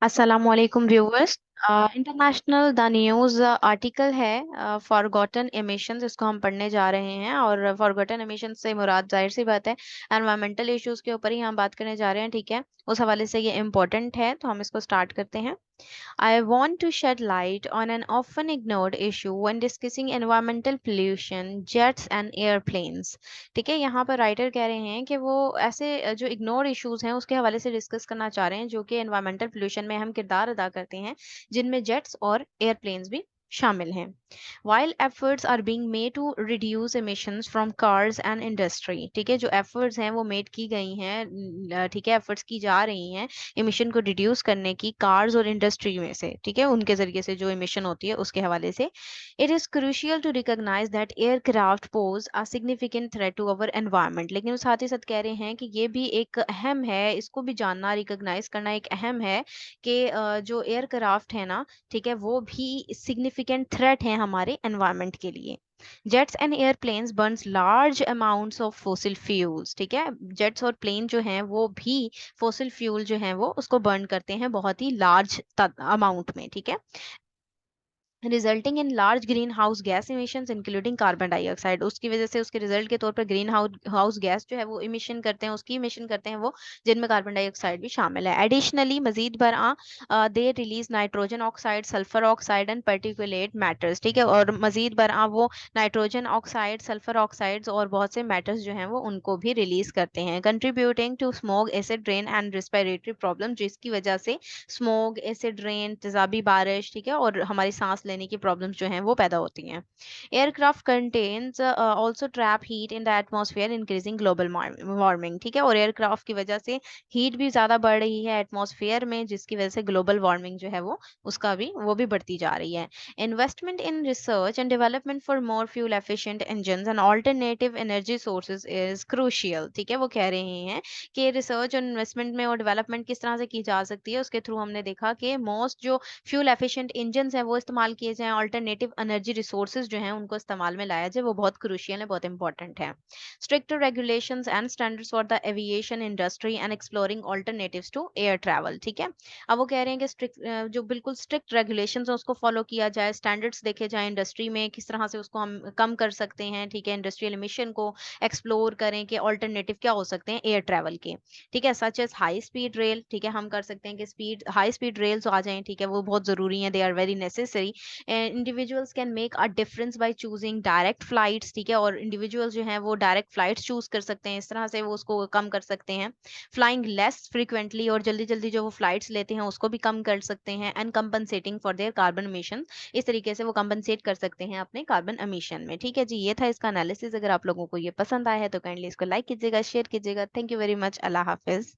असलकुम viewers. International the news article है forgotten emissions, इसको हम पढ़ने जा रहे हैं। और फॉरगॉटन एमिशंस से मुराद जाहिर सी बात है एनवायरमेंटल इश्यूज के ऊपर ही हम बात करने जा रहे हैं। ठीक है, उस हवाले से ये इम्पोर्टेंट है, तो हम इसको स्टार्ट करते हैं। I want to shed light on an often ignored issue when discussing environmental pollution, jets and airplanes। ठीक है, यहाँ पर राइटर कह रहे हैं कि वो ऐसे जो इग्नोर इश्यूज हैं उसके हवाले से डिस्कस करना चाह रहे हैं जो कि एनवायरमेंटल पोल्यूशन में अहम किरदार अदा करते हैं, जिनमें जेट्स और एयरप्लेन्स भी शामिल हैं। While efforts are being made to reduce emissions from cars and industry, ठीक है, जो efforts हैं वो मेड की गई हैं, ठीक है, efforts की जा रही हैं emission को reduce करने की cars और industry में से, ठीक है, उनके जरिए से जो emission होती है उसके हवाले से। It is crucial to recognize that aircraft pose a significant threat to our environment। लेकिन वो साथ ही साथ कह रहे हैं कि ये भी एक अहम है, इसको भी जानना, रिकॉग्नाइज करना एक अहम है कि जो एयरक्राफ्ट है ना, ठीक है, वो भी सिग्निफिकेंट थ्रेट है हमारे एनवायरनमेंट के लिए। Jets and airplanes Burns large amounts of fossil fuels. ठीक है, जेट्स और प्लेन जो हैं वो भी फोसिल फ्यूल जो हैं वो उसको बर्न करते हैं बहुत ही लार्ज अमाउंट में। ठीक है, resulting in large green house gas emissions including carbon dioxide. उसकी वजह से उसके रिजल्ट के तौर पर ग्रीन हाउस गैस जो है वो इमिशन करते हैं, उसकी इमिशन करते हैं वो, जिनमें कार्बन डाइऑक्साइड भी शामिल है। एडिशनली मजीद बरआ they release nitrogen oxide, sulphur oxide and particulate matters. ठीक है, और मजीद बरआ वो नाइट्रोजन ऑक्साइड, सल्फर ऑक्साइड्स और बहुत से मैटर्स जो हैं वो उनको भी रिलीज करते हैं, contributing to smoke, acid rain and respiratory problem, जिसकी वजह से स्मोक, एसिड रेन, तेजाबी बारिश, ठीक है, और हमारी सांस लेने की प्रॉब्लम्स जो हैं वो पैदा होती हैं। Aircraft contains also trap heat in the atmosphere increasing global warming. ठीक है, और एयरक्राफ्ट की वजह से हीट भी ज्यादा बढ़ रही है एटमॉस्फेयर में, जिसकी वजह से ग्लोबल वार्मिंग जो है वो भी बढ़ती जा रही है। Investment in research and development for more fuel efficient engines and alternative energy sources is crucial. ठीक है, वो कह रहे हैं कि रिसर्च और इन्वेस्टमेंट में और डेवलपमेंट किस तरह से की जा सकती है, उसके थ्रू हमने देखा कि मोस्ट जो फ्यूल एफिशिएंट इंजन हैं वो इस्तेमाल किए जाएं, अल्टरनेटिव एनर्जी रिसोर्सेज जो हैं उनको इस्तेमाल में लाया जाए, वो बहुत क्रूशियल है, बहुत इंपॉर्टेंट है। Stricter regulations and standards for the aviation industry and exploring alternatives to air travel. ठीक है, अब वो कह रहे हैं कि स्ट्रिक्ट जो बिल्कुल स्ट्रिक्ट रेगुलेशंस हैं उसको फॉलो किया जाए, स्टैंडर्ड्स देखे जाए इंडस्ट्री में, किस तरह से उसको हम कम कर सकते हैं। ठीक है, इंडस्ट्रियल एमिशन को एक्सप्लोर करें कि ऑल्टरनेटिव क्या हो सकते हैं एयर ट्रैवल के। ठीक है, such as high speed rail. ठीक है, हम कर सकते हैं कि हाई स्पीड रेल्स आ जाएं, ठीक है, वो बहुत जरूरी हैं, they are very necessary. Individuals can make a difference by choosing direct flights. ठीक है, और इंडिविजुअल्स जो हैं वो डायरेक्ट फ्लाइट्स चूज कर सकते हैं, इस तरह से वो उसको कम कर सकते हैं। फ्लाइंग लेस फ्रिक्वेंटली, और जल्दी जल्दी जो वो फ्लाइट्स लेते हैं उसको भी कम कर सकते हैं। And compensating for their carbon emission, इस तरीके से वो कंपनसेट कर सकते हैं अपने कार्बन एमिशन में। ठीक है जी, ये था इसका एनालिसिस। अगर आप लोगों को ये पसंद आया है तो काइंडली इसको लाइक कीजिएगा, शेयर कीजिएगा। Thank you very much. Allah Hafiz.